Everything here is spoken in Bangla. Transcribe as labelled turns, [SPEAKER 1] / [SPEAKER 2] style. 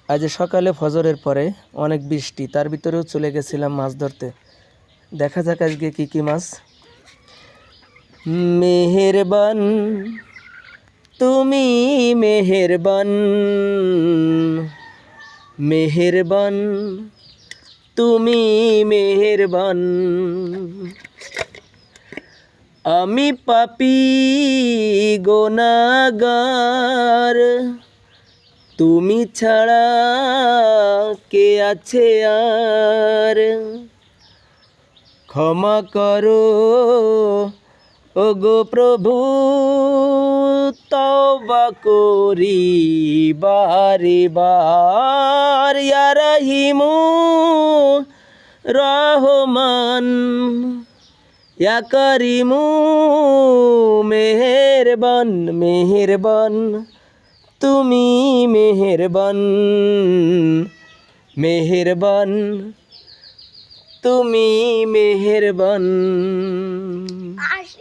[SPEAKER 1] আজ সকালে ফজরের পরে অনেক বৃষ্টি, তার ভিতরেও চলে গেছিলাম মাছ ধরতে। দেখা যাক আজকে কি কি মাছ। মেহেরবান তুমি, মেহেরবান মেহেরবান তুমি, মেহেরবান। আমি পাপী গুনাহগার, তুমি ছাড়া কে আছে আর। ক্ষমা করো ওগো প্রভু, তওবা করি বারে বার। ইয়া রহিমু রহমান, ইয়া করিমু মেহেরবান মেহেরবান তুমি, মেহেরবান মেহেরবান তুমি, মেহেরবান।